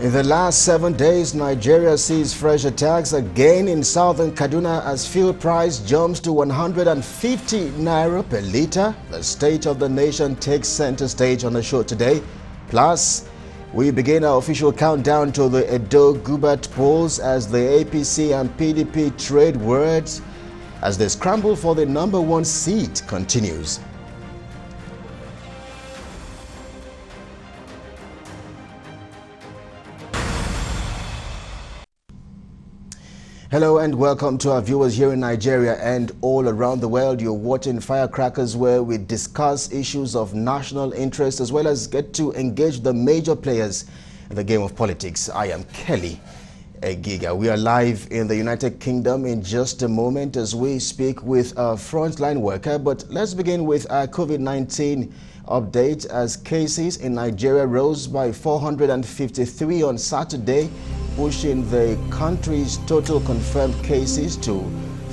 In the last 7 days, Nigeria sees fresh attacks again in southern Kaduna as fuel price jumps to 150 naira per litre. The state of the nation takes center stage on the show today. Plus, we begin our official countdown to the Edo Gubat polls as the APC and PDP trade words as the scramble for the #1 seat continues. Hello and welcome to our viewers here in Nigeria and all around the world. You're watching Firecrackers, where we discuss issues of national interest as well as get to engage the major players in the game of politics. I am Kelly Egiga. We are live in the United Kingdom in just a moment as we speak with a frontline worker. But let's begin with our COVID-19 update as cases in Nigeria rose by 453 on Saturday, pushing the country's total confirmed cases to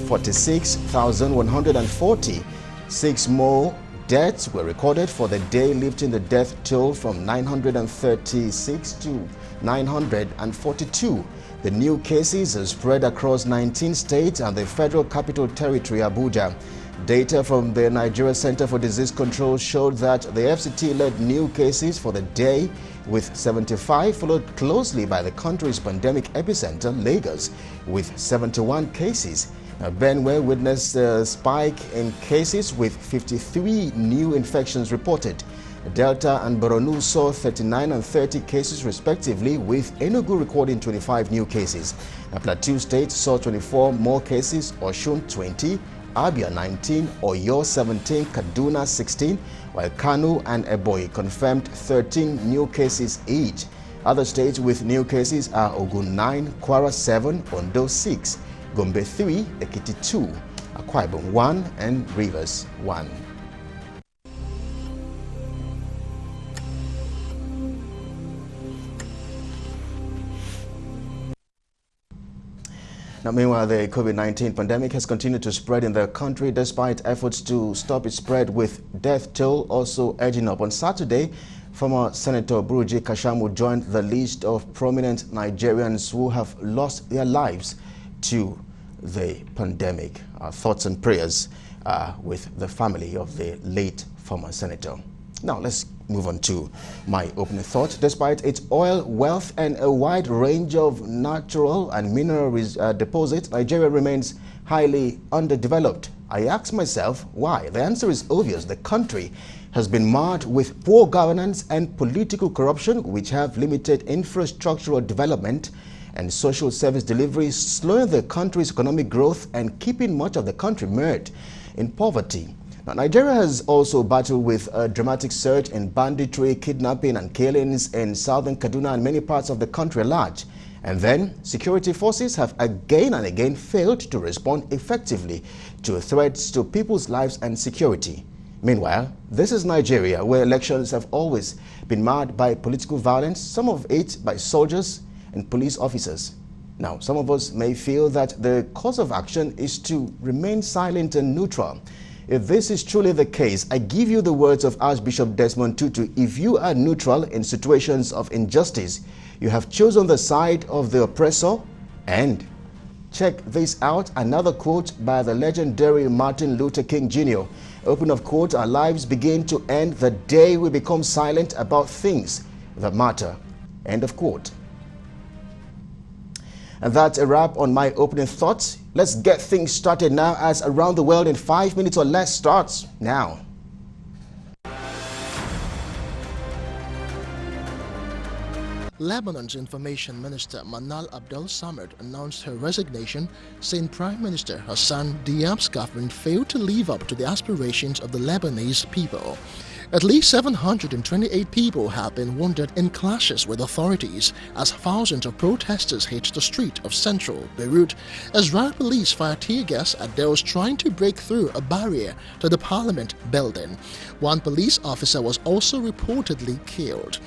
46,140. 6 more deaths were recorded for the day, lifting the death toll from 936 to 942. The new cases are spread across 19 states and the Federal Capital Territory, Abuja. Data from the Nigeria Center for Disease Control showed that the FCT led new cases for the day with 75, followed closely by the country's pandemic epicenter, Lagos, with 71 cases. Benue witnessed a spike in cases with 53 new infections reported. Delta and Borno saw 39 and 30 cases respectively, with Enugu recording 25 new cases. Plateau State saw 24 more cases, Osun 20, Abia 19, Oyo 17, Kaduna 16, while Kano and Ebonyi confirmed 13 new cases each. Other states with new cases are Ogun 9, Kwara 7, Ondo 6, Gombe 3, Ekiti 2, Akwa Ibom 1, and Rivers 1. Now, meanwhile, the COVID-19 pandemic has continued to spread in the country despite efforts to stop its spread, with death toll also edging up. On Saturday, former Senator Buruji Kashamu joined the list of prominent Nigerians who have lost their lives to the pandemic. Our thoughts and prayers with the family of the late former senator. Now, let's move on to my opening thought. Despite its oil wealth and a wide range of natural and mineral deposits, Nigeria remains highly underdeveloped. I ask myself why. The answer is obvious. The country has been marred with poor governance and political corruption, which have limited infrastructural development and social service delivery, slowing the country's economic growth and keeping much of the country mired in poverty. Now, Nigeria has also battled with a dramatic surge in banditry, kidnapping and killings in southern Kaduna and many parts of the country at large. And then security forces have again and again failed to respond effectively to threats to people's lives and security. Meanwhile, this is Nigeria, where elections have always been marred by political violence, some of it by soldiers and police officers. Now, some of us may feel that the course of action is to remain silent and neutral. If this is truly the case, I give you the words of Archbishop Desmond Tutu: if you are neutral in situations of injustice, you have chosen the side of the oppressor. And check this out, another quote by the legendary Martin Luther King Jr. Open of quote, our lives begin to end the day we become silent about things that matter. End of quote. And that's a wrap on my opening thoughts. Let's get things started now, as Around the World in 5 minutes or less starts now. Lebanon's Information Minister Manal Abdel Samad announced her resignation, saying Prime Minister Hassan Diab's government failed to live up to the aspirations of the Lebanese people. At least 728 people have been wounded in clashes with authorities as thousands of protesters hit the street of central Beirut as riot police fired tear gas at those trying to break through a barrier to the parliament building. One police officer was also reportedly killed.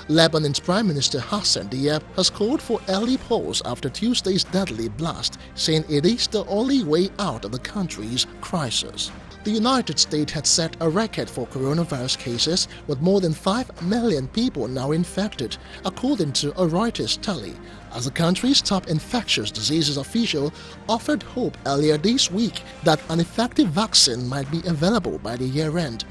Lebanon's Prime Minister Hassan Diab has called for early polls after Tuesday's deadly blast, saying it is the only way out of the country's crisis. the United States had set a record for coronavirus cases, with more than 5 million people now infected, according to a Reuters tally, as the country's top infectious diseases official offered hope earlier this week that an effective vaccine might be available by the year-end.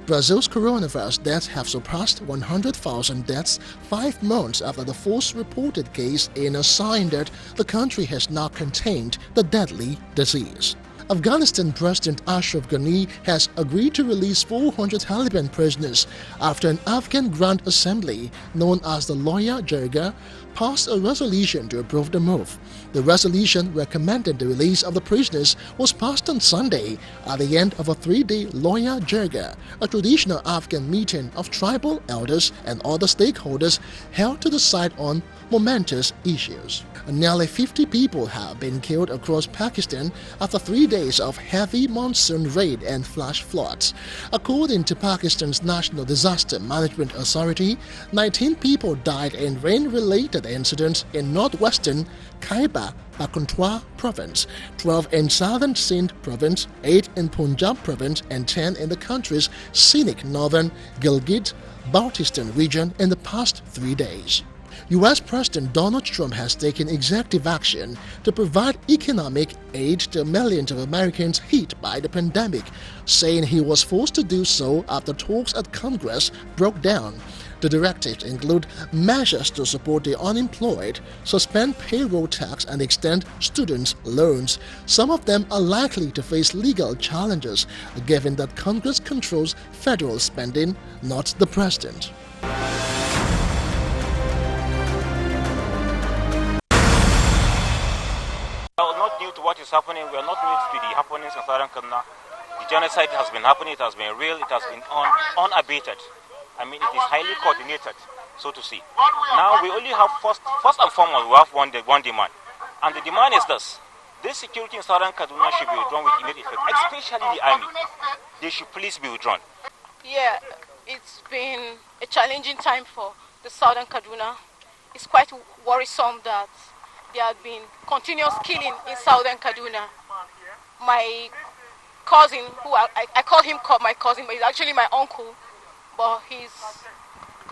Brazil's coronavirus deaths have surpassed 100,000 deaths 5 months after the first reported case, in a sign that the country has now contained the deadly disease. Afghanistan President Ashraf Ghani has agreed to release 400 Taliban prisoners after an Afghan Grand Assembly, known as the Loya Jirga, passed a resolution to approve the move. The resolution recommending the release of the prisoners was passed on Sunday at the end of a 3-day Loya Jirga, a traditional Afghan meeting of tribal elders and other stakeholders held to decide on momentous issues. Nearly 50 people have been killed across Pakistan after 3 days of heavy monsoon rain and flash floods. According to Pakistan's National Disaster Management Authority, 19 people died in rain-related incidents in northwestern Khyber Pakhtunkhwa province, 12 in southern Sindh province, 8 in Punjab province, and 10 in the country's scenic northern Gilgit-Baltistan region in the past 3 days. U.S. President Donald Trump has taken executive action to provide economic aid to millions of Americans hit by the pandemic, saying he was forced to do so after talks at Congress broke down. The directives include measures to support the unemployed, suspend payroll tax, and extend students' loans. Some of them are likely to face legal challenges, given that Congress controls federal spending, not the president. We are not new to what is happening. We are not new to the happenings in Southern Kaduna. The genocide has been happening. It has been real. It has been unabated. I mean, it is highly coordinated, so to see. Now we only have first and foremost, we have one demand, and the demand is this: this security in Southern Kaduna should be withdrawn with immediate effect, especially the army. They should please be withdrawn. Yeah, it's been a challenging time for the Southern Kaduna. It's quite worrisome that there have been continuous killing in Southern Kaduna. My cousin, who I call him my cousin, but he's actually my uncle, but he's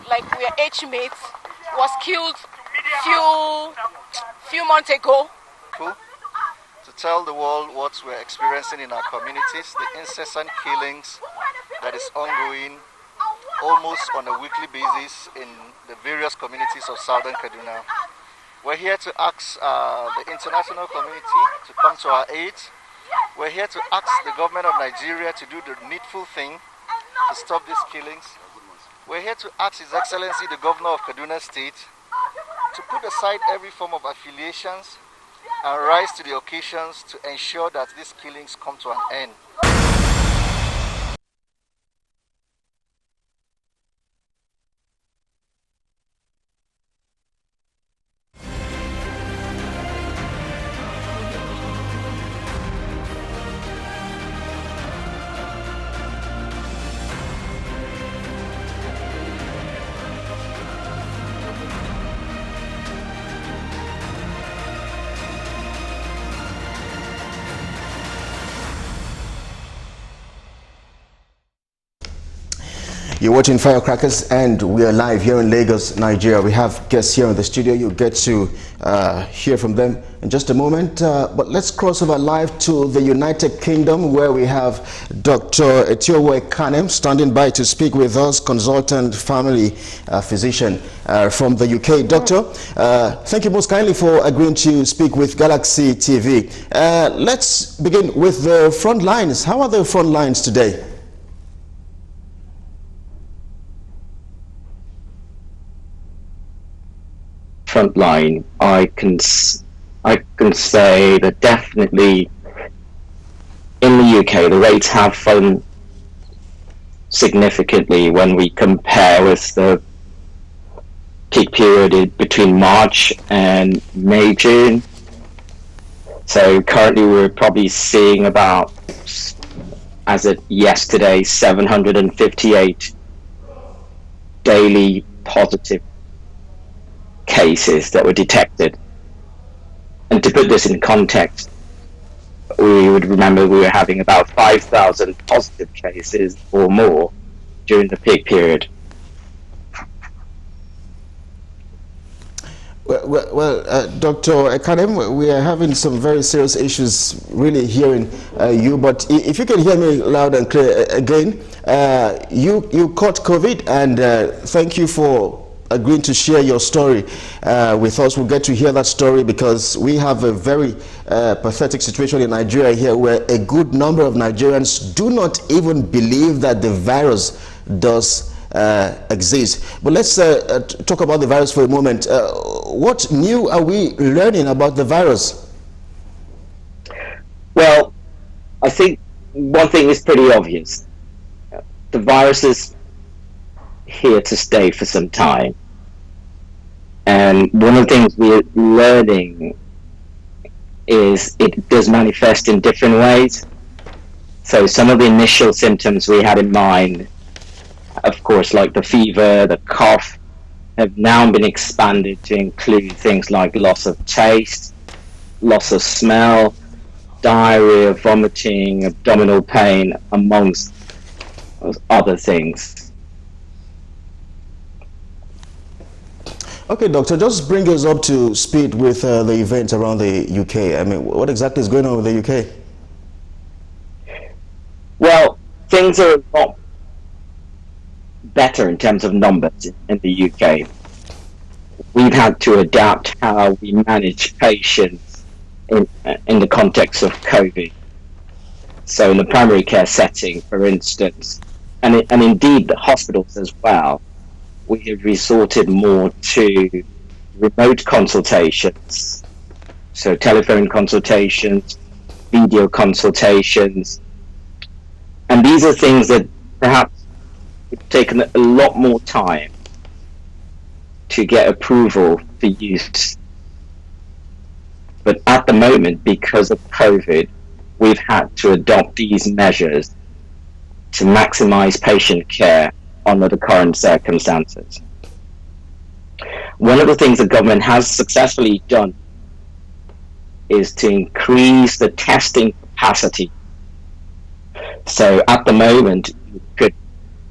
like, we're age mates, was killed few months ago. To tell the world what we're experiencing in our communities, the incessant killings that is ongoing almost on a weekly basis in the various communities of Southern Kaduna. We're here to ask the international community to come to our aid. We're here to ask the government of Nigeria to do the needful thing to stop these killings. We're here to ask His Excellency the Governor of Kaduna State to put aside every form of affiliations and rise to the occasions to ensure that these killings come to an end. You're watching Firecrackers, and we are live here in Lagos, Nigeria. We have guests here in the studio. You'll get to hear from them in just a moment. But let's cross over live to the United Kingdom, where we have Dr. Etiowe Kanem standing by to speak with us, consultant family physician from the UK. Doctor, thank you most kindly for agreeing to speak with Galaxy TV. Let's begin with the front lines. How are the front lines today? Front line, I can say that definitely in the UK the rates have fallen significantly when we compare with the peak period between March and May, June. So currently we're probably seeing about, as of yesterday, 758 daily positive cases that were detected. And to put this in context, we would remember we were having about 5,000 positive cases or more during the peak period. Dr. Ekanem, we are having some very serious issues really hearing you, but if you can hear me loud and clear again, you caught COVID, and thank you for agreeing to share your story with us. We'll get to hear that story because we have a very pathetic situation in Nigeria here where a good number of Nigerians do not even believe that the virus does exist. But let's talk about the virus for a moment. What new are we learning about the virus? Well, I think one thing is pretty obvious. The virus is here to stay for some time. And one of the things we're learning is it does manifest in different ways. So some of the initial symptoms we had in mind, of course, like the fever, the cough, have now been expanded to include things like loss of taste, loss of smell, diarrhea, vomiting, abdominal pain, amongst other things. Okay, Doctor, just bring us up to speed with the events around the UK. I mean, what exactly is going on with the UK? Well, things are a lot better in terms of numbers in the UK. We've had to adapt how we manage patients in the context of COVID. So in the primary care setting, for instance, and indeed the hospitals as well, we have resorted more to remote consultations, so telephone consultations, video consultations, and these are things that perhaps have taken a lot more time to get approval for use. But at the moment, because of COVID, we've had to adopt these measures to maximize patient care under the current circumstances. One of the things the government has successfully done is to increase the testing capacity. So at the moment, you could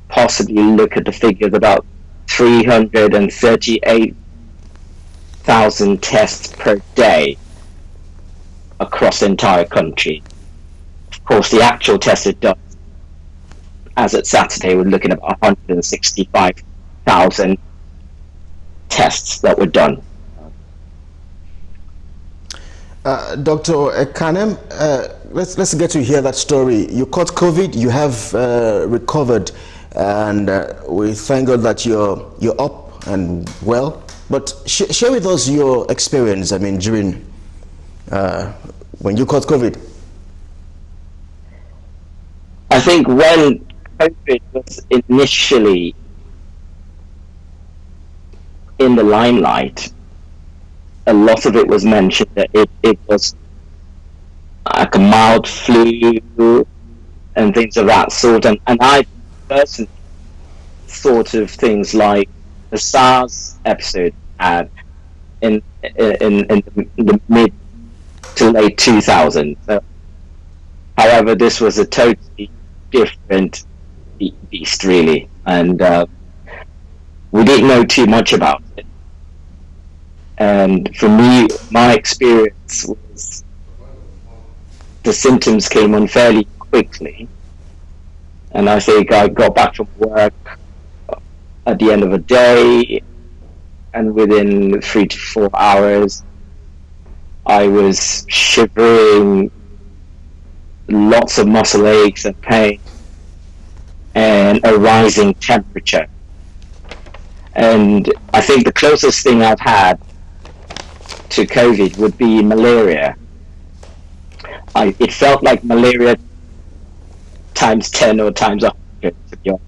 possibly look at the figure of about 338,000 tests per day across the entire country. Of course, the actual tests are done. As at Saturday, we're looking at 165,000 tests that were done. Dr. Ekanem, let's get to hear that story. You caught COVID, you have recovered, and we thank God that you're up and well. But share with us your experience. I mean, during when you caught COVID. I think when COVID was initially in the limelight, a lot of it was mentioned that it was like a mild flu and things of that sort. And I personally thought of things like the SARS episode had in the mid to late 2000s. However, this was a totally different beast, really, and we didn't know too much about it. And for me, my experience was the symptoms came on fairly quickly, and I think I got back from work at the end of the day, and within 3 to 4 hours I was shivering, lots of muscle aches and pain, and a rising temperature. And I think the closest thing I've had to COVID would be malaria. It felt like malaria times 10 or times 100, to be honest.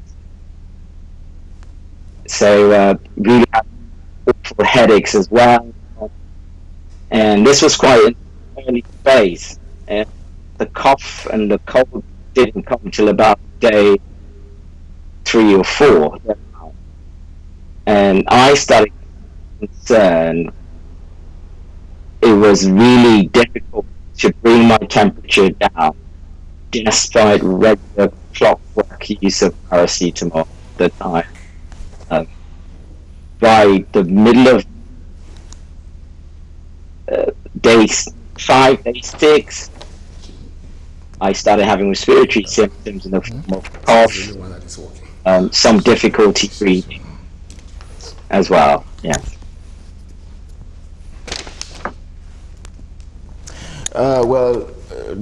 So really had awful headaches as well. And this was quite an early phase. And the cough and the cold didn't come till about day 3 or 4. And I started concerned. It was really difficult to bring my temperature down, despite regular clockwork use of paracetamol at the time. By the middle of day 5, day 6, I started having respiratory symptoms in the form of cough, some difficulty breathing as well. Yeah.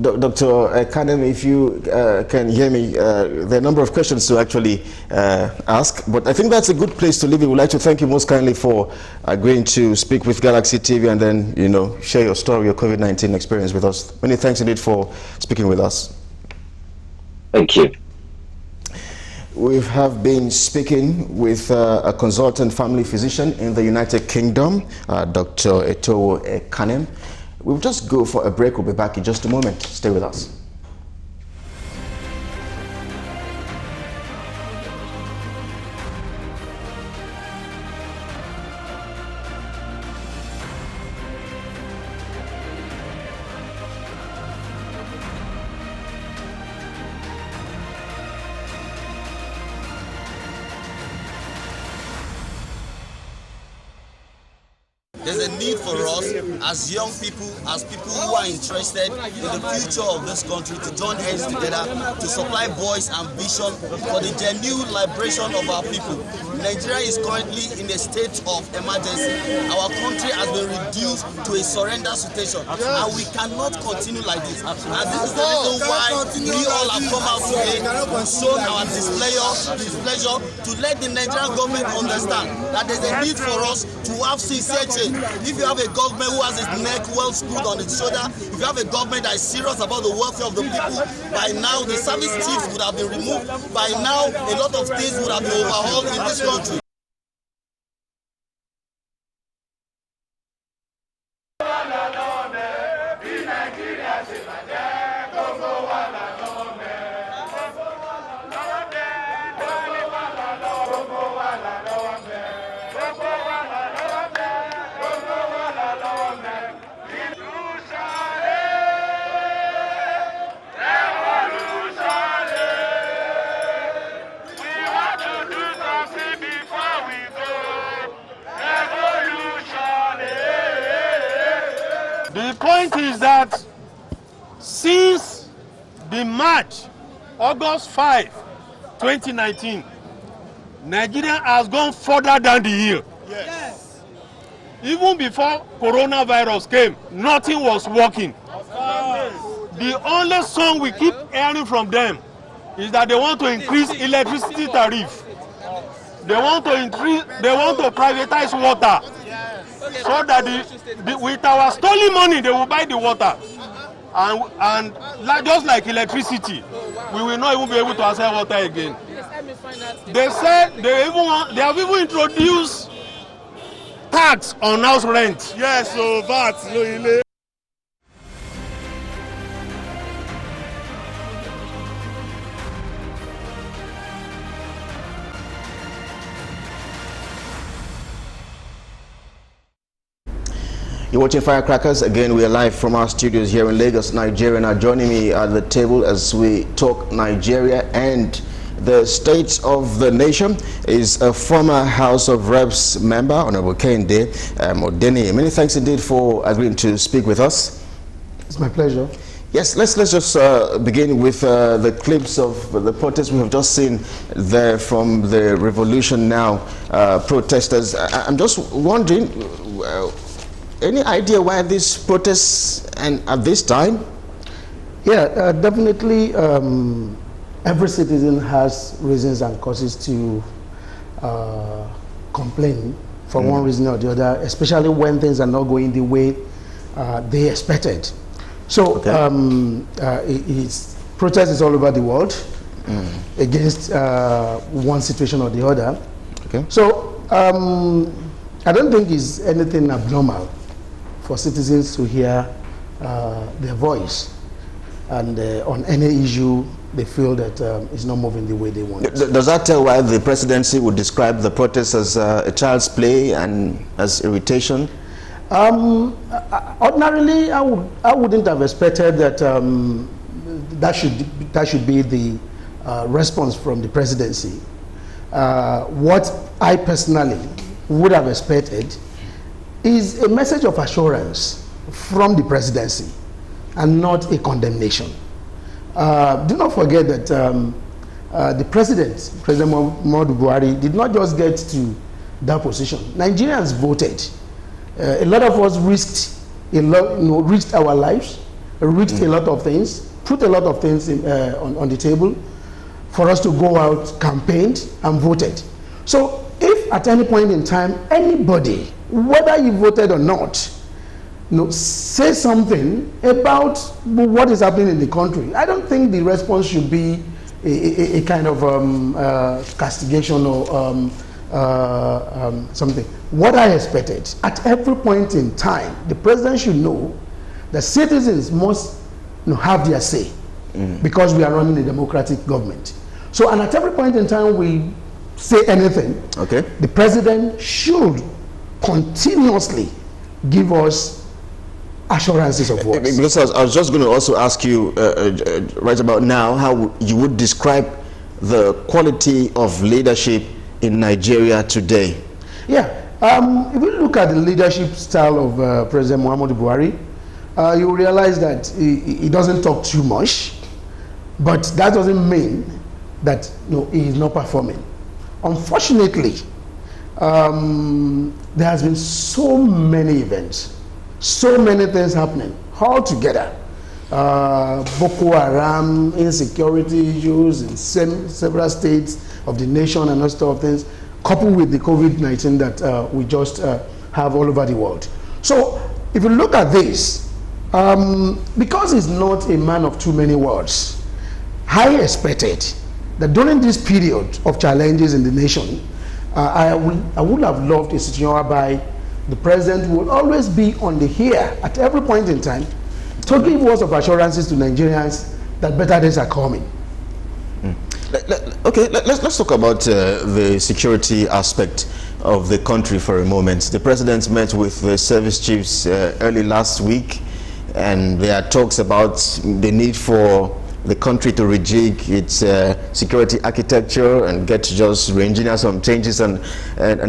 Dr. Kanem, if you can hear me, there are a number of questions to actually ask, but I think that's a good place to leave it. We'd like to thank you most kindly for agreeing to speak with Galaxy TV and then, you know, share your story, your COVID-19 experience with us. Many thanks indeed for speaking with us. Thank you. We have been speaking with a consultant family physician in the United Kingdom, Dr. Etowo Kanem. We'll just go for a break. We'll be back in just a moment. Stay with us. There's a need for us as young people, as people who are interested in the future of this country, to join hands together to supply voice and vision for the genuine liberation of our people. Nigeria is currently in a state of emergency. Our country has been reduced to a surrender situation, and we cannot continue like this. And this is the reason why we all have come out today and shown our displeasure to let the Nigerian government understand that there's a need for us to have sincere change. If you have a government who has its neck well screwed on its shoulder, if you have a government that is serious about the welfare of the people, by now the service chiefs would have been removed. By now, a lot of things would have been overhauled in this country. The point is that since the March, August 5, 2019, Nigeria has gone further down the hill. Yes. Even before coronavirus came, nothing was working. The only song we keep hearing from them is that they want to increase electricity tariff. They want to privatize water. So that with our stolen money, they will buy the water, and just like electricity, we will not even be able to access water again. They said they have even introduced tax on house rent. Yes, so VAT. You're watching Firecrackers. Again, we are live from our studios here in Lagos, Nigeria. Now, joining me at the table as we talk Nigeria and the state of the nation is a former House of Reps member, Honorable Kehinde Odeni. Many thanks indeed for agreeing to speak with us. It's my pleasure. Yes, let's just begin with the clips of the protests we have just seen there from the Revolution Now protesters. I'm just wondering, any idea why these protests and at this time? Yeah, definitely every citizen has reasons and causes to complain for one reason or the other, especially when things are not going the way they expected. So protest is all over the world against one situation or the other. Okay. So I don't think it's anything abnormal for citizens to hear their voice, and on any issue they feel that it's not moving the way they want. Does that tell why the presidency would describe the protests as a child's play and as irritation? Ordinarily, I wouldn't have expected that that should be the response from the presidency. What I personally would have expected is a message of assurance from the presidency and not a condemnation. Do not forget that the President Muhammadu Buhari, did not just get to that position. Nigerians voted. A lot of us risked our lives, risked a lot of things, put a lot of things on the table for us to go out, campaigned, and voted. So if at any point in time, anybody, whether you voted or not, say something about what is happening in the country, I don't think the response should be a kind of castigation or something. What I expected, at every point in time, the president should know that citizens must have their say, because we are running a democratic government. So, and at every point in time we say anything, okay, the president should continuously give us assurances of what. Because I was just going to also ask you right about now how you would describe the quality of leadership in Nigeria today. Yeah, if we look at the leadership style of President Muhammadu Buhari, you will realize that he doesn't talk too much, but that doesn't mean that he is not performing. Unfortunately, there has been so many events, so many things happening all together. Boko Haram, insecurity issues in several states of the nation and all sort of things, coupled with the COVID-19 that we just have all over the world. So if you look at this, because he's not a man of too many words, I expected that during this period of challenges in the nation, I would have loved a situation whereby the president would always be on the here at every point in time to give words of assurances to Nigerians that better days are coming. Okay, let's talk about the security aspect of the country for a moment. The president met with the service chiefs early last week, and there are talks about the need for the country to rejig its security architecture and get just re-engineer some changes and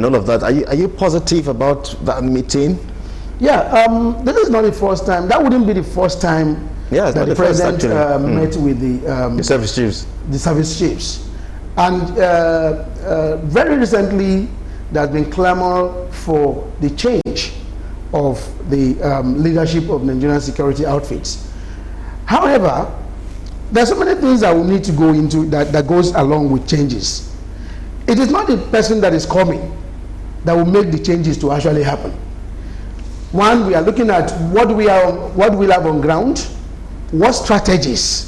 all of that. Are you positive about that meeting? Yeah, this is not the first time. That wouldn't be the first time that the president met with the service chiefs. The service chiefs. And very recently, there's been clamor for the change of the leadership of Nigerian security outfits. However, there are so many things that we need to go into that goes along with changes. It is not the person that is coming that will make the changes to actually happen. One, we are looking at what we have on ground, what strategies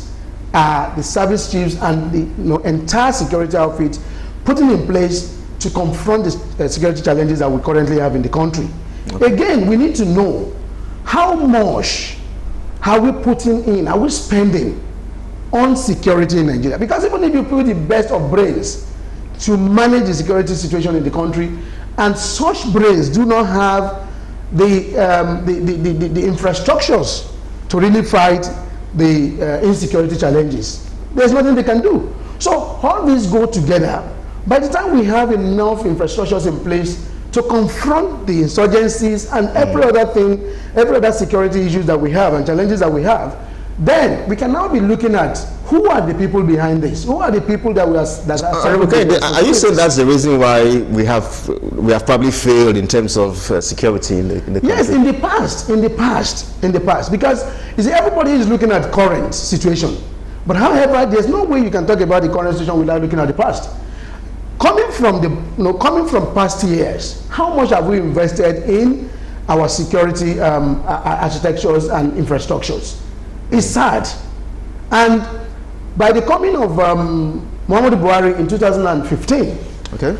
are the service chiefs and the entire security outfit putting in place to confront the security challenges that we currently have in the country. Okay. Again, we need to know how much are we putting in, are we spending on security in Nigeria? Because even if you put the best of brains to manage the security situation in the country, and such brains do not have the infrastructures to really fight the insecurity challenges, there's nothing they can do. So all these go together. By the time we have enough infrastructures in place to confront the insurgencies and every other thing, every other security issues that we have and challenges that we have, then we can now be looking at who are the people behind this? Who are the people that are you saying that's the reason why we have probably failed in terms of security in the country? Yes, in the past, because you see, everybody is looking at current situation, but however, there's no way you can talk about the current situation without looking at the past. Coming from past years, how much have we invested in our security architectures and infrastructures? It's sad. And by the coming of Muhammadu Buhari in 2015, okay,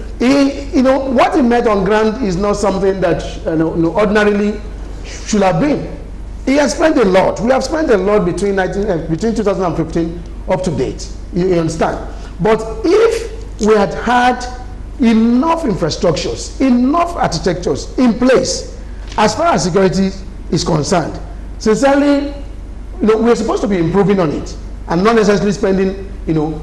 what he met on ground is not something that ordinarily should have been. He has spent a lot. We have spent a lot between 2015 up to date. You understand? But if we had enough infrastructures, enough architectures in place as far as security is concerned, sincerely, we're supposed to be improving on it and not necessarily spending,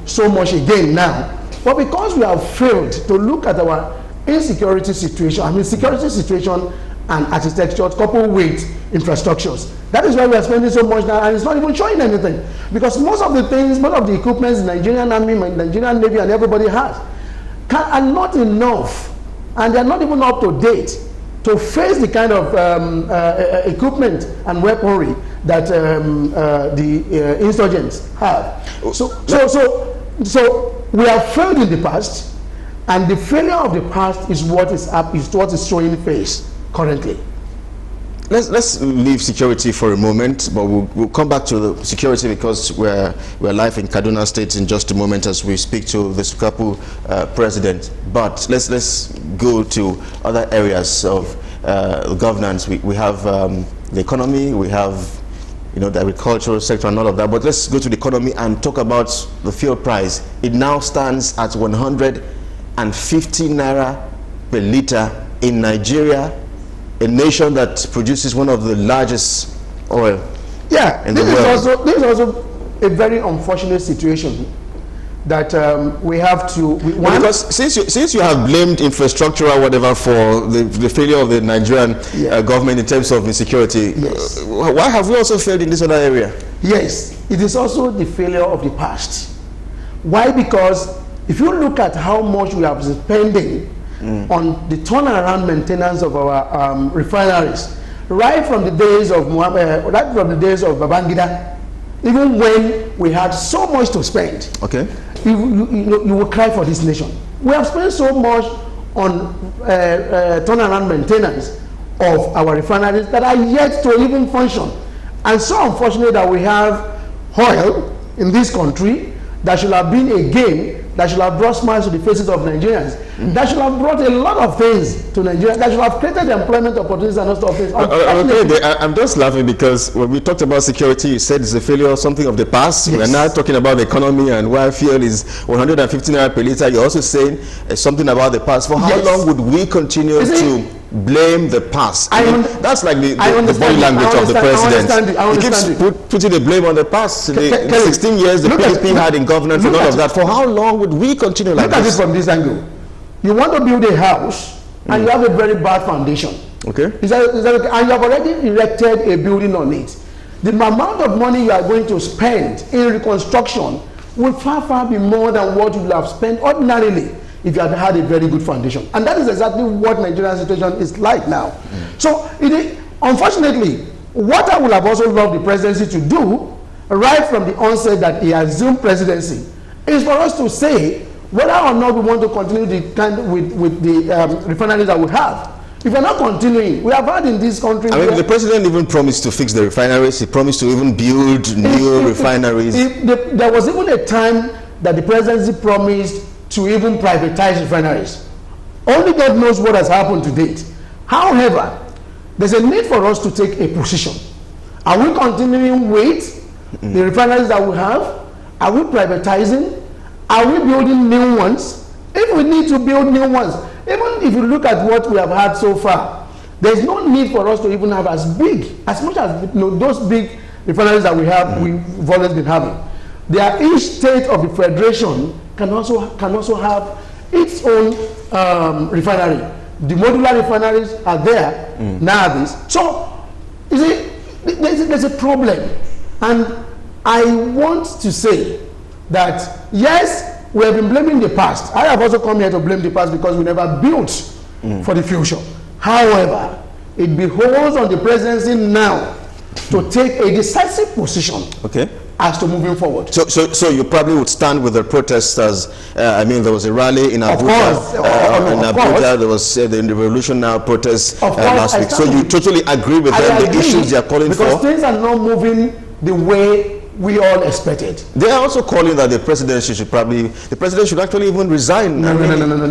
so much again now. But because we have failed to look at our insecurity situation, security situation and architecture coupled with infrastructures, that is why we are spending so much now, and it's not even showing anything. Because most of the things, most of the equipments the Nigerian Army, Nigerian Navy, and everybody has are not enough, and they're not even up to date to face the kind of equipment and weaponry that the insurgents have. So we have failed in the past, and the failure of the past is what is showing face currently. Let's leave security for a moment, but we'll come back to the security because we're live in Kaduna State in just a moment as we speak to the Sukapu president. But let's go to other areas of governance. We have the economy, we have the agricultural sector and all of that. But let's go to the economy and talk about the fuel price. It now stands at 150 naira per liter in Nigeria, a nation that produces one of the largest oil in the world. This is also a very unfortunate situation that we have to... Because since you have blamed infrastructure or whatever for the failure of the Nigerian government in terms of insecurity, why have we also failed in this other area? Yes, it is also the failure of the past. Why? Because if you look at how much we have been spending on the turnaround maintenance of our refineries, right from the days of Babangida, even when we had so much to spend, you will cry for this nation. We have spent so much on turnaround maintenance of our refineries that are yet to even function. And so unfortunate that we have oil in this country that should have been a game that should have brought smiles to the faces of Nigerians, that should have brought a lot of things to Nigeria, that should have created employment opportunities and all things. I'm just laughing because when we talked about security, you said it's a failure of something of the past. Yes. We're now talking about the economy and why fuel is 150 naira per liter. You're also saying something about the past. For how long would we continue to blame the past? That's like the body language of the president. He keeps putting the blame on the past. The 16 years the PDP had in governance and all of that. For how long would we continue like this? Look at it from this angle. You want to build a house and you have a very bad foundation. Okay. And you have already erected a building on it. The amount of money you are going to spend in reconstruction will far be more than what you will have spent ordinarily if you had had a very good foundation. And that is exactly what Nigerian situation is like now. So, unfortunately, what I would have also loved the presidency to do, right from the onset that he assumed presidency, is for us to say whether or not we want to continue with the refineries that we have. If we're not continuing, we have had in this country... the president even promised to fix the refineries. He promised to even build new refineries. There was even a time that the presidency promised to even privatize refineries. Only God knows what has happened to date. However, there's a need for us to take a position. Are we continuing with the refineries that we have? Are we privatizing? Are we building new ones? If we need to build new ones, even if you look at what we have had so far, there's no need for us to even have as much as those big refineries that we have, we've always been having. Each state of the federation can also have its own refinery. The modular refineries are there nowadays. So, you see, there's a problem. And I want to say that, yes, we have been blaming the past. I have also come here to blame the past because we never built for the future. However, it behoves on the presidency now to take a decisive position as to moving forward. So you probably would stand with the protesters. There was a rally in Abuja. There was the Revolution Now protest last week. So you totally agree with them, the issues they are calling for? Because things are not moving the way we all expected. They are also calling that the president should actually even resign. No.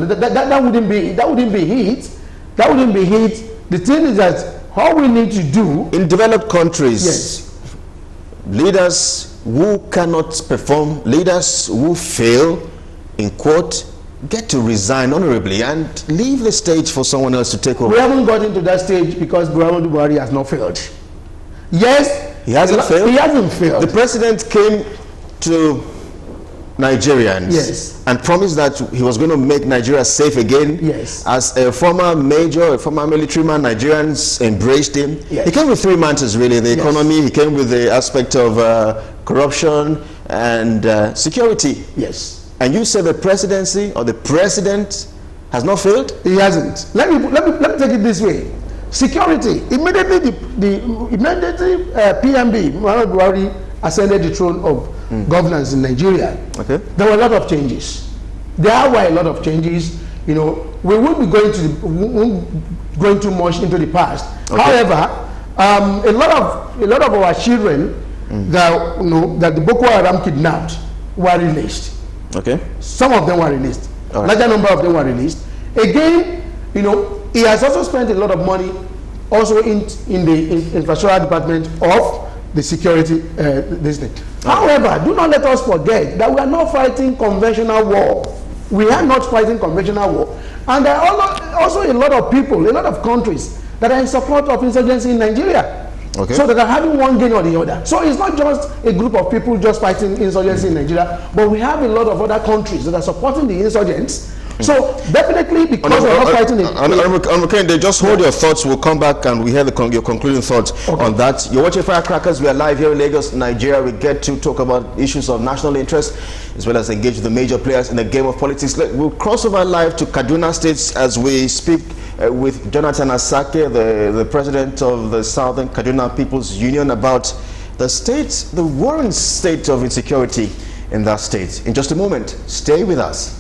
That wouldn't be it. That wouldn't be it. The thing is that all we need to do in developed countries, leaders who cannot perform, leaders who fail in quote get to resign honorably and leave the stage for someone else to take over? We haven't gotten to that stage because Muhammadu Buhari has not failed. Yes, he hasn't failed. He hasn't failed. The president came to Nigerians, yes, and promised that he was going to make Nigeria safe again. Yes. As a former major, a former military man, Nigerians embraced him. Yes. He came with three mantras, really: the economy, he came with the aspect of corruption and security. Yes. And you say the presidency or the president has not failed? He hasn't. Let me take it this way. Security. Immediately PMB Muhammadu Buhari ascended the throne of governance in Nigeria. Okay. There were a lot of changes. There were a lot of changes. You know, we won't be going too much into the past. Okay. However, a lot of our children that the Boko Haram kidnapped were released. Okay. Some of them were released. Right. Larger number of them were released. Again, he has also spent a lot of money also in the infrastructure department of the security business. However, do not let us forget that we are not fighting conventional war. We are not fighting conventional war. And there are also a lot of people, a lot of countries that are in support of insurgency in Nigeria. Okay. So that are having one gain or the other. So it's not just a group of people just fighting insurgency in Nigeria, but we have a lot of other countries that are supporting the insurgents. So definitely, because we're not fighting it. Just hold your thoughts. We'll come back and we hear your concluding thoughts on that. You're watching Firecrackers. We are live here in Lagos, Nigeria. We get to talk about issues of national interest as well as engage the major players in the game of politics. We'll cross over live to Kaduna State as we speak with Jonathan Asake, the president of the Southern Kaduna People's Union, about the worrying state of insecurity in that state. In just a moment, stay with us.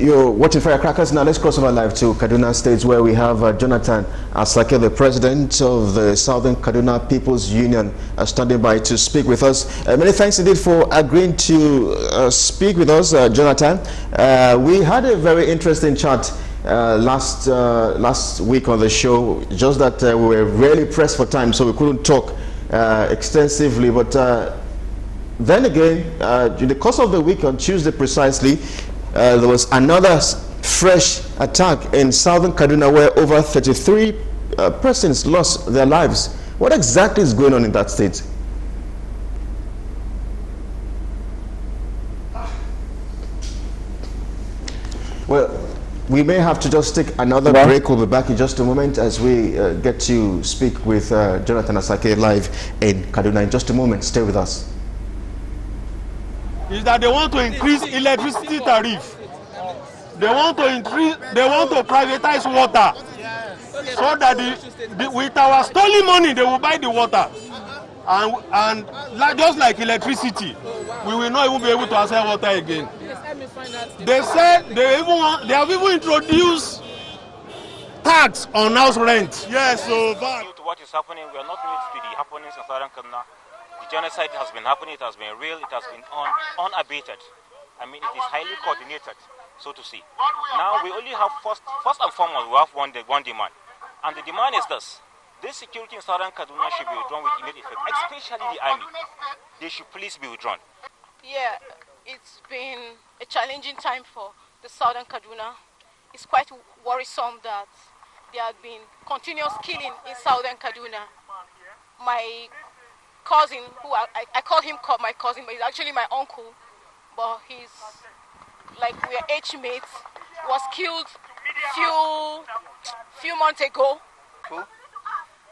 You're watching Firecrackers. Now let's cross over live to Kaduna State, where we have Jonathan Asake, the president of the Southern Kaduna People's Union, standing by to speak with us. Many thanks indeed for agreeing to speak with us, Jonathan. We had a very interesting chat last week on the show, just that we were really pressed for time, so we couldn't talk extensively. But then again, in the course of the week, on Tuesday precisely, there was another fresh attack in Southern Kaduna where over 33 persons lost their lives. What exactly is going on in that state? Well, we may have to just take another break. We'll be back in just a moment as we get to speak with Jonathan Asake live in Kaduna. In just a moment, stay with us. Is that they want to increase electricity tariff. They want to privatize water, so that with our stolen money they will buy the water, and just like electricity, we will not even be able to access water again. They said they have even introduced tax on house rent. Yes, so due to what is happening, we are not new to the happenings in Southern Kaduna. The genocide has been happening, it has been real, it has been unabated. I mean, it is highly coordinated, so to see. Now we only have, first and foremost, we have one demand. And the demand is this. This security in Southern Kaduna should be withdrawn with immediate effect, especially the army. They should please be withdrawn. Yeah, it's been a challenging time for the Southern Kaduna. It's quite worrisome that there have been continuous killing in Southern Kaduna. My cousin, who I call him my cousin, but he's actually my uncle, but he's like we're age mates, was killed few months ago. Cool.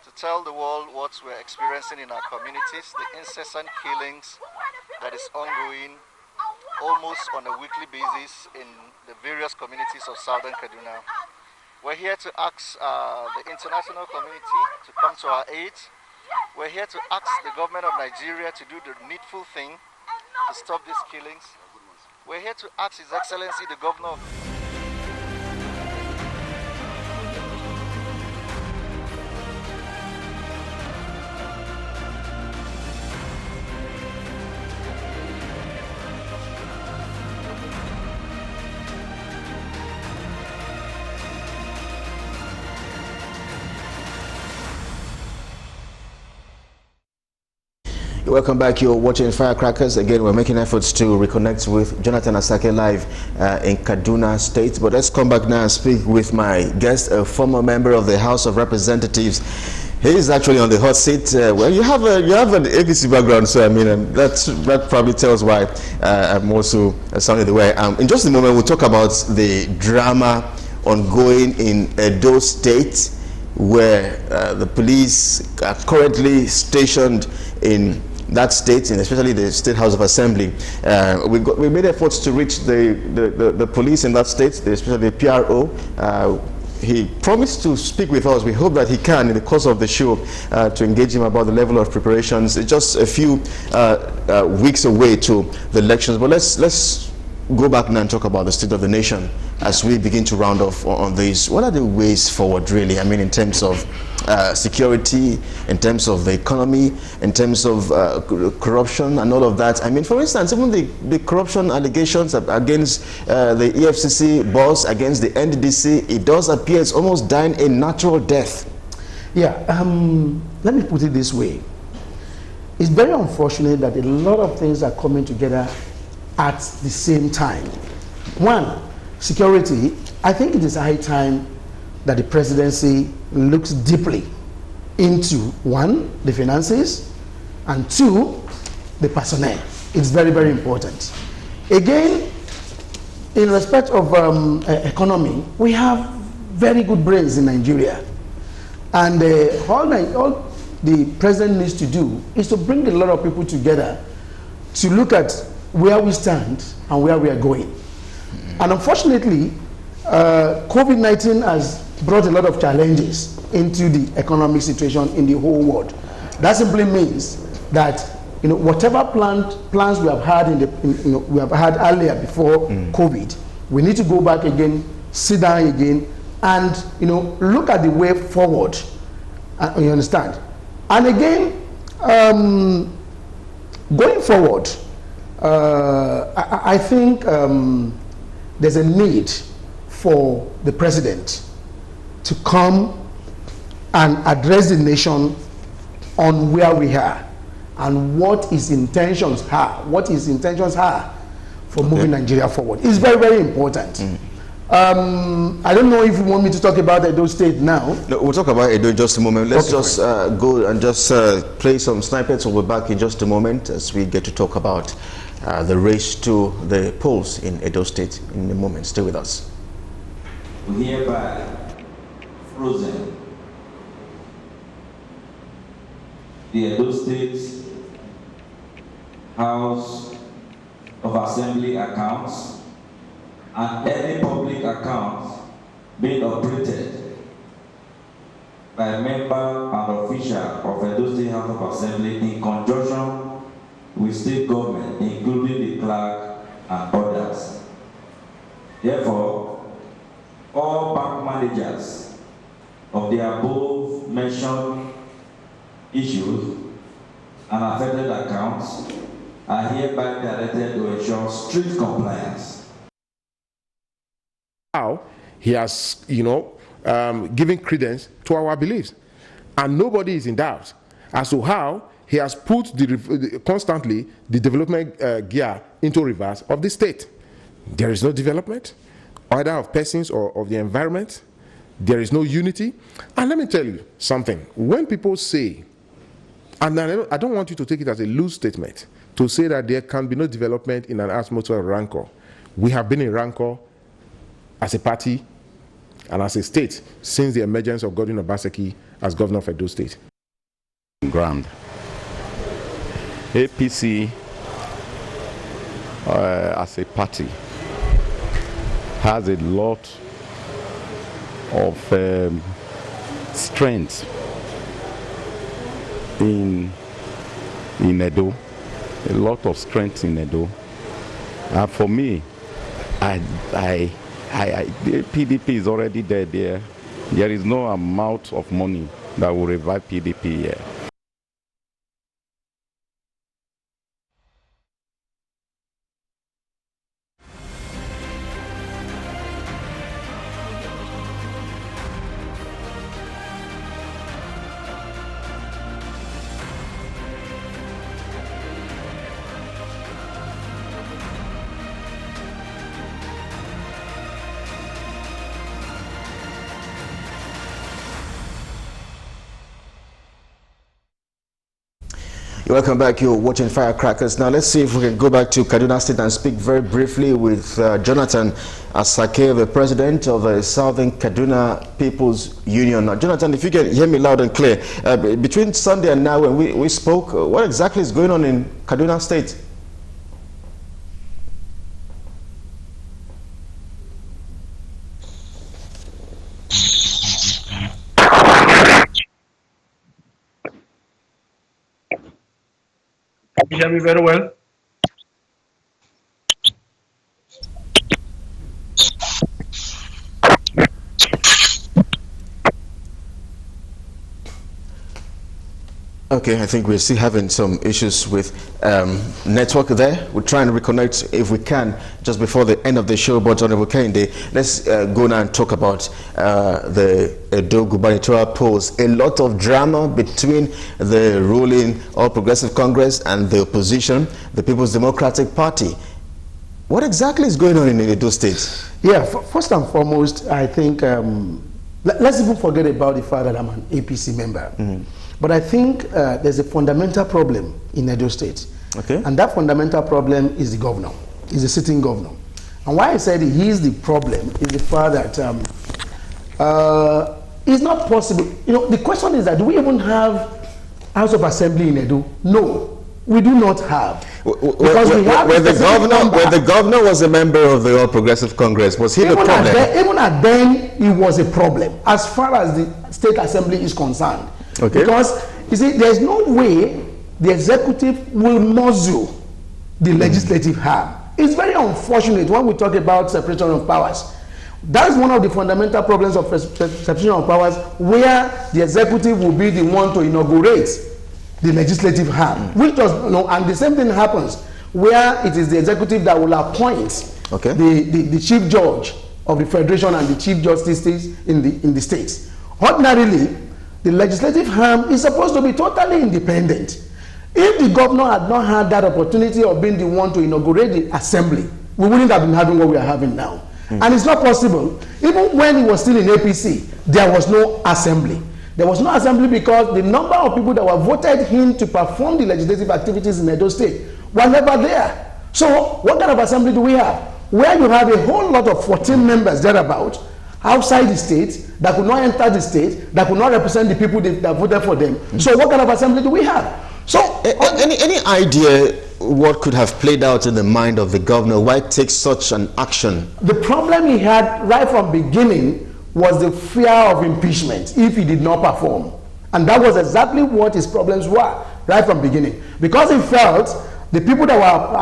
To tell the world what we're experiencing in our communities, the incessant killings that is ongoing almost on a weekly basis in the various communities of Southern Kaduna. We're here to ask the international community to come to our aid. We're here to ask the government of Nigeria to do the needful thing to stop these killings. We're here to ask His Excellency the Governor of Welcome back. You're watching Firecrackers. Again, we're making efforts to reconnect with Jonathan Asake live in Kaduna State. But let's come back now and speak with my guest, a former member of the House of Representatives. He is actually on the hot seat. Well, you have an APC background, so I mean that probably tells why I'm also sounding the way I am. In just a moment, we'll talk about the drama ongoing in Edo State, where the police are currently stationed in that state, and especially the State House of Assembly. We made efforts to reach the police in that state, especially the PRO. He promised to speak with us. We hope that he can in the course of the show to engage him about the level of preparations. It's just a few weeks away to the elections, but let's go back now and talk about the state of the nation as we begin to round off on these. What are the ways forward, really? I mean, in terms of security, in terms of the economy, in terms of corruption and all of that. I mean, for instance, even the corruption allegations against the EFCC boss, against the NDDC, it does appear it's almost dying a natural death. Yeah, let me put it this way. It's very unfortunate that a lot of things are coming together at the same time. One, security. I think it is high time that the presidency looks deeply into, one, the finances, and two, the personnel. It's very, very important. Again, in respect of economy, we have very good brains in Nigeria. And all the president needs to do is to bring a lot of people together to look at where we stand and where we are going. And unfortunately, COVID-19 has brought a lot of challenges into the economic situation in the whole world. That simply means that whatever plans we have had we have had earlier before COVID, we need to go back again, sit down again, and look at the way forward. You understand? And again, going forward, I think there's a need for the president to come and address the nation on where we are and what his intentions are. For moving Nigeria forward. It's very, very important. I don't know if you want me to talk about Edo State now. No, we'll talk about Edo in just a moment. Let's just go and just play some snippets. We'll be back in just a moment as we get to talk about the race to the polls in Edo State in a moment. Stay with us. We hereby frozen the Edo State House of Assembly accounts and any public account being operated by a member and official of Edo State House of Assembly in conjunction with state government, including the clerk and others. Therefore, all bank managers of the above mentioned issues and affected accounts are hereby directed to ensure strict compliance. How he has, given credence to our beliefs, and nobody is in doubt as to how he has put constantly the development gear into reverse of the state. There is no development, either of persons or of the environment. There is no unity. And let me tell you something. When people say, and I don't want you to take it as a loose statement, to say that there can be no development in an atmosphere of rancor. We have been in rancor as a party and as a state since the emergence of Godwin Obaseki as governor of Edo State. Ground. APC as a party has a lot of strength in Edo, a lot of strength in Edo. And for me, the PDP is already there. There is no amount of money that will revive PDP here. Welcome back. You're watching Firecrackers. Now let's see if we can go back to Kaduna State and speak very briefly with Jonathan Asake, the president of the Southern Kaduna People's Union. Now, Jonathan, if you can hear me loud and clear, between Sunday and now when we spoke, what exactly is going on in Kaduna State? Can you hear me very well? Okay, I think we're still having some issues with network there. We'll try and reconnect if we can just before the end of the show. But Honorable Kehinde, let's go now and talk about the Edo gubernatorial polls. A lot of drama between the ruling All Progressive Congress and the opposition, the People's Democratic Party. What exactly is going on in Edo State? Yeah, first and foremost, I think let's even forget about the fact that I'm an APC member. Mm-hmm. But I think there's a fundamental problem in Edo State. Okay. And that fundamental problem is the governor, is the sitting governor. And why I said he is the problem is the fact that it's not possible. You know, the question is that do we even have House of Assembly in Edo? No, we do not have. Because when the governor was a member of the All Progressive Congress, was he the problem? Even at then, it was a problem as far as the State Assembly is concerned. Okay. Because, you see, there's no way the executive will muzzle the legislative arm. It's very unfortunate when we talk about separation of powers. That is one of the fundamental problems of separation of powers, where the executive will be the one to inaugurate the legislative arm. Which does, you know, and the same thing happens where it is the executive that will appoint the chief judge of the federation and the chief justices in the states. Ordinarily, the legislative arm is supposed to be totally independent. If the governor had not had that opportunity of being the one to inaugurate the assembly, we wouldn't have been having what we are having now. And it's not possible. Even when he was still in APC, there was no assembly. There was no assembly because the number of people that were voted him to perform the legislative activities in Edo State were never there. So what kind of assembly do we have? Where you have a whole lot of 14 members thereabout outside the state that could not enter the state, that could not represent the people that voted for them. So what kind of assembly do we have? So any idea what could have played out in the mind of the governor? Why take such an action? The problem he had right from beginning was the fear of impeachment if he did not perform. And that was exactly what his problems were right from beginning. Because he felt the people that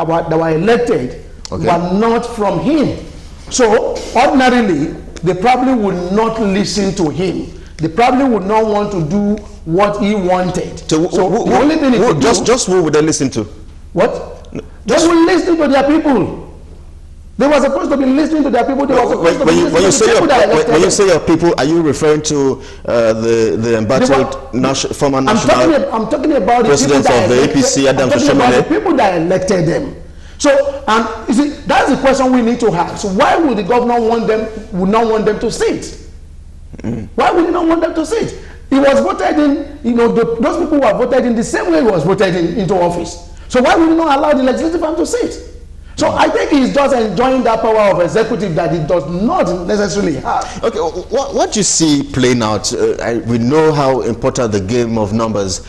were elected were not from him. So ordinarily, they probably would not listen to him. They probably would not want to do what he wanted. So the only thing he could do, just who would they listen to? What? They will listen to their people. They were supposed to be listening to their people. They were supposed to be listening to the people that elected them. When you say your people, are you referring to the embattled former national I'm talking about president of the APC, Adam Shomane? The people that elected them. So, and you see, that's the question we need to have. So, why would the governor would not want them to sit? Why would he not want them to sit? He was voted in, you know, those people were voted in the same way he was voted into office. So, why would he not allow the legislative arm to sit? So I think he's just enjoying that power of executive that he does not necessarily have. Okay, what do you see playing out? We know how important the game of numbers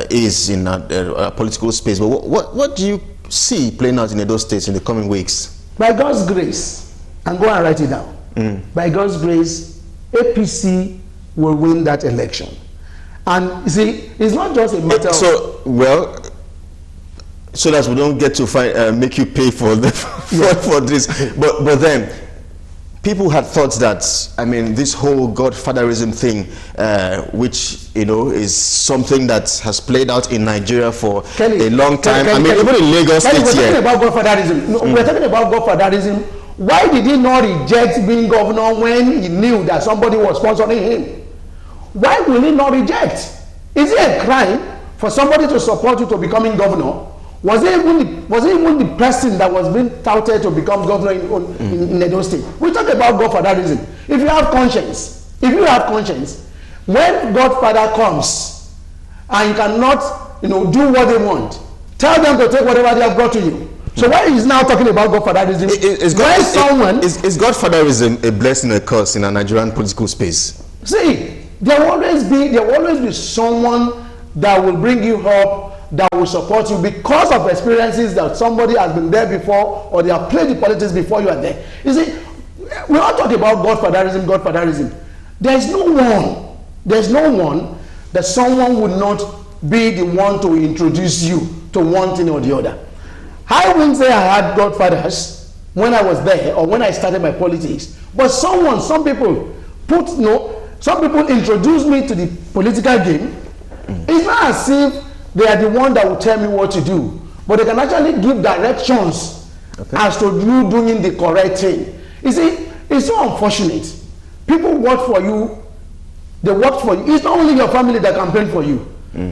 is in a political space, but what do you see playing out in those states in the coming weeks? By God's grace, and go and write it down. By God's grace, APC will win that election. And you see, it's not just a matter of... So that we don't get to make you pay for for this. But then, people had thought that, I mean, this whole godfatherism thing, which, you know, is something that has played out in Nigeria for a long time. I mean, even in Lagos State here. We're talking about godfatherism. No, we're talking about godfatherism. Why did he not reject being governor when he knew that somebody was sponsoring him? Why will he not reject? Is it a crime for somebody to support you to becoming governor? Was it even the person that was being touted to become governor in Edo State? We talk about godfatherism. If you have conscience, when Godfather comes and you cannot, you know, do what they want, tell them to take whatever they have brought to you. So why is now talking about godfatherism? Is godfatherism a blessing or a curse in a Nigerian political space? See, there will always be someone that will bring you up, that will support you because of experiences that somebody has been there before, or they have played the politics before you are there. You see, we all talk about godfatherism. There's no one that someone would not be the one to introduce you to one thing or the other. I wouldn't say I had godfathers when I was there or when I started my politics, but some people introduced me to the political game. It's not as if they are the one that will tell me what to do, but they can actually give directions as to you doing the correct thing. You see, it's so unfortunate. People work for you, they work for you. It's not only your family that campaign for you.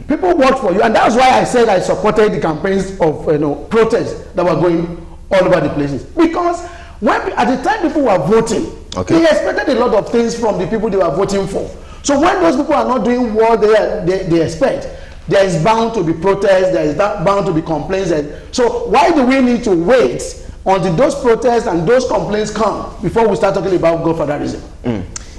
People work for you, and that's why I said I supported the campaigns of protests that were going all over the places. Because at the time people were voting, they expected a lot of things from the people they were voting for. So when those people are not doing what they expect, there is bound to be protests, there is bound to be complaints. So why do we need to wait until those protests and those complaints come before we start talking about godfatherism?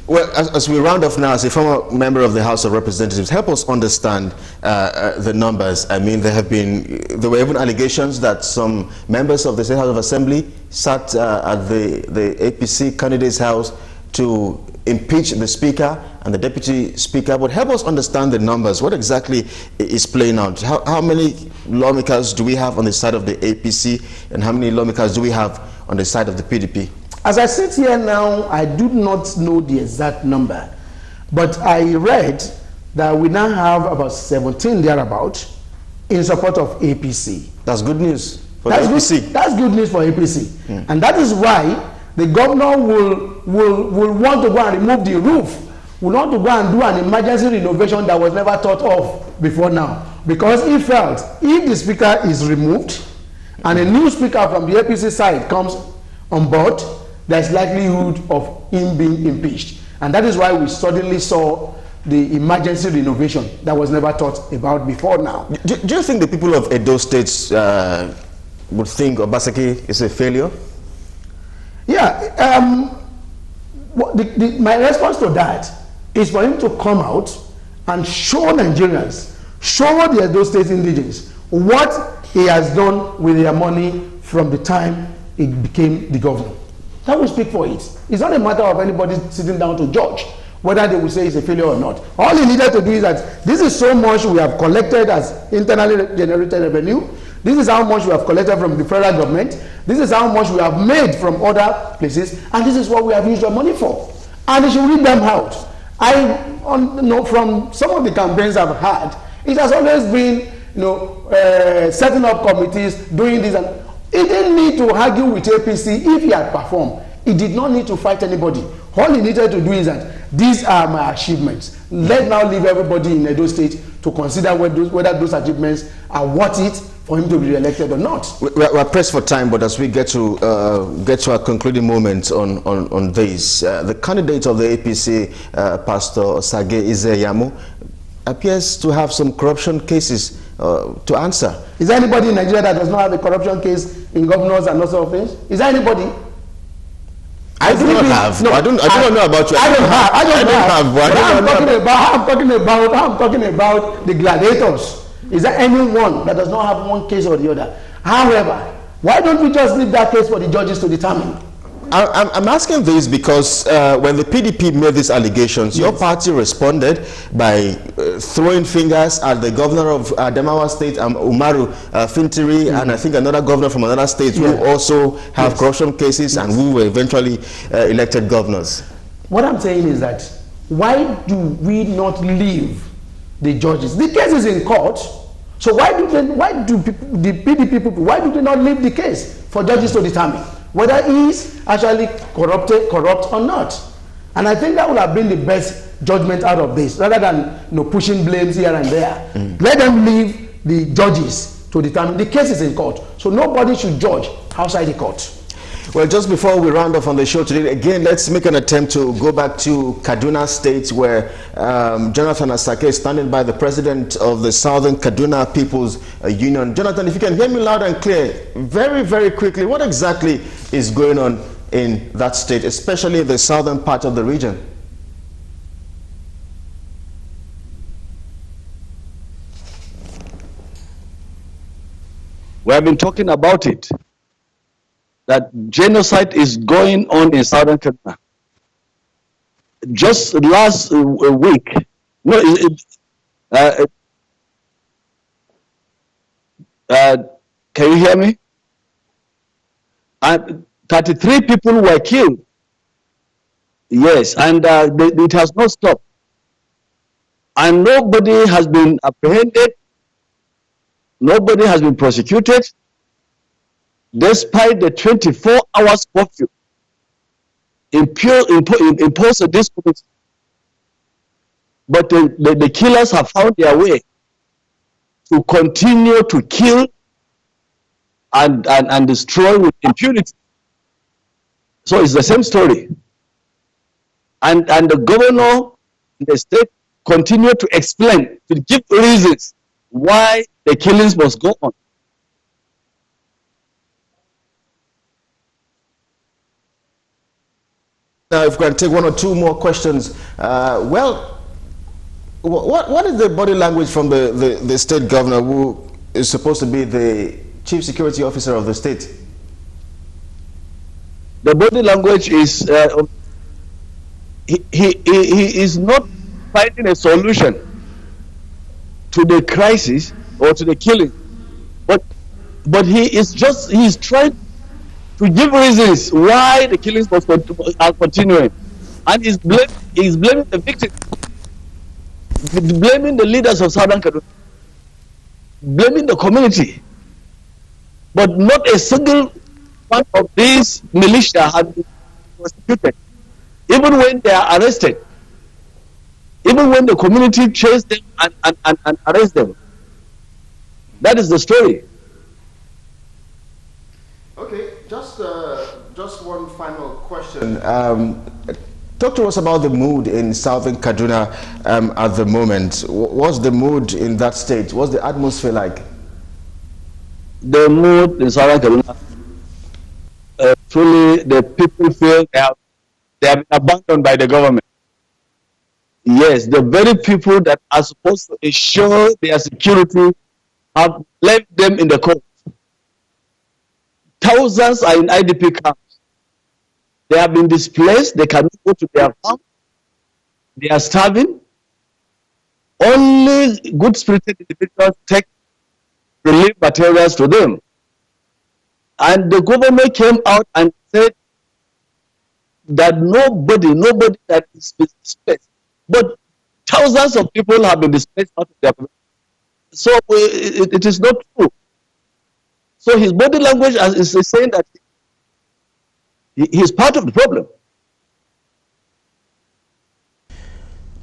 Well, as we round off now, as a former member of the House of Representatives, help us understand the numbers. I mean, there were even allegations that some members of the State House of Assembly sat at the APC candidate's house to impeach the Speaker and the Deputy Speaker. But help us understand the numbers. What exactly is playing out? How many lawmakers do we have on the side of the APC, and how many lawmakers do we have on the side of the PDP? As I sit here now, I do not know the exact number, but I read that we now have about 17 thereabout in support of APC. That's good news for APC. That's good news for APC. And that is why the governor will want to go and remove the roof, will want to go and do an emergency renovation that was never thought of before now. Because he felt if the Speaker is removed and a new Speaker from the APC side comes on board, there's likelihood of him being impeached. And that is why we suddenly saw the emergency renovation that was never thought about before now. Do you think the people of Edo State would think Obaseki is a failure? Yeah. My response to that is for him to come out and show Nigerians, show the Edo State indigents what he has done with their money from the time he became the governor. That will speak for it. It's not a matter of anybody sitting down to judge whether they will say it's a failure or not. All he needed to do is that this is so much we have collected as internally generated revenue. This is how much we have collected from the federal government. This is how much we have made from other places. And this is what we have used your money for. And they should read them out. From some of the campaigns I've had, it has always been, setting up committees, doing this. And he didn't need to argue with APC if he had performed. He did not need to fight anybody. All he needed to do is that these are my achievements. Let's now leave everybody in Edo State to consider whether those achievements are worth it for him to be re-elected or not. We're pressed for time, but as we get to our concluding moment on this, the candidate of the APC, Pastor Sage Izeyamu, appears to have some corruption cases to answer. Is there anybody in Nigeria that does not have a corruption case in governors and those sort of things? Is there anybody? I do not have. No, I don't know about you. I don't have. I'm talking about the gladiators. Is there anyone that does not have one case or the other? However, why don't we just leave that case for the judges to determine? I'm asking this because when the PDP made these allegations, your party responded by throwing fingers at the governor of Adamawa State, Umaru Fintiri, and I think another governor from another state who also have corruption cases and who were eventually elected governors. What I'm saying is that why do we not leave the judges? The case is in court, so why do the PDP people, why do they not leave the case for judges to determine whether he is actually corrupt or not? And I think that would have been the best judgment out of this, rather than pushing blames here and there. Let them leave the judges to determine. The case is in court, so nobody should judge outside the court. Well, just before we round off on the show today, again, let's make an attempt to go back to Kaduna State, where Jonathan Asake is standing by, the president of the Southern Kaduna People's Union. Jonathan, if you can hear me loud and clear, very, very quickly, what exactly is going on in that state, especially the southern part of the region? We have been talking about it, that genocide is going on in Southern Kaduna. Just last week, can you hear me? 33 people were killed. Yes, and it has not stopped. And nobody has been apprehended. Nobody has been prosecuted, despite the 24 hours curfew imposed on this community. But the killers have found their way to continue to kill and destroy with impunity. So it's the same story. And the governor in the state continue to explain, to give reasons why the killings must go on. Now, if we can take one or two more questions. Well, what is the body language from the state governor, who is supposed to be the chief security officer of the state? The body language is he is not finding a solution to the crisis or to the killing, but he's trying to give reasons why the killings are continuing, and he's blaming the victims, blaming the leaders of Southern Kaduna, blaming the community, but not a single one of these militia has been prosecuted, even when they are arrested, even when the community chase them and arrest them. That is the story. Okay, just one final question. Talk to us about the mood in Southern Kaduna at the moment. What's the mood in that state? What's the atmosphere like? The mood in Southern Kaduna, truly the people feel they have been abandoned by the government. Yes, the very people that are supposed to ensure their security have left them in the cold. Thousands are in IDP camps. They have been displaced. They cannot go to their farm. They are starving. Only good-spirited individuals take relief materials to them. And the government came out and said that nobody that is displaced. But thousands of people have been displaced out of their community. So it is not true. So his body language is saying that he is part of the problem.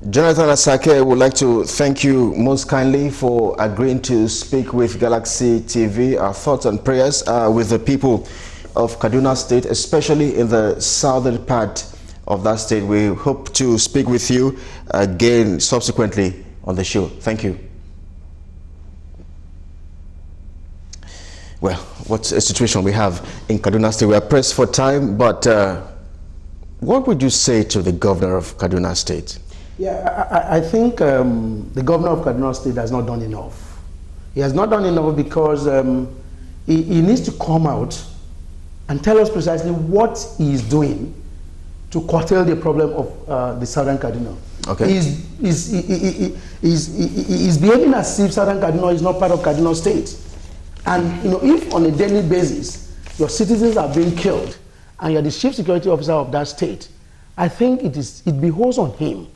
Jonathan Asake, would like to thank you most kindly for agreeing to speak with Galaxy TV. Our thoughts and prayers are with the people of Kaduna State, especially in the southern part of that state. We hope to speak with you again subsequently on the show. Thank you. Well, what a situation we have in Kaduna State. We are pressed for time, but what would you say to the governor of Kaduna State? Yeah, I think the governor of Kaduna State has not done enough. He has not done enough because he needs to come out and tell us precisely what he is doing to curtail the problem of the Southern Kaduna. Okay. He's behaving as if Southern Kaduna is not part of Kaduna State. And you know, if on a daily basis your citizens are being killed and you're the chief security officer of that state, I think it behoves on him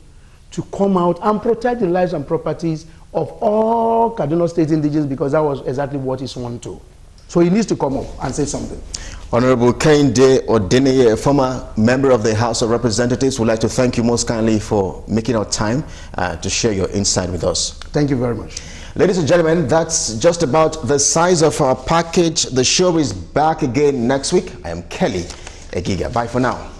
to come out and protect the lives and properties of all Kaduna State indigenes, because that was exactly what he sworn to. So he needs to come up and say something. Honorable Kehinde Odeneye, a former member of the House of Representatives, would like to thank you most kindly for making our time to share your insight with us. Thank you very much. Ladies and gentlemen, that's just about the size of our package. The show is back again next week. I am Kelly Egiga. Bye for now.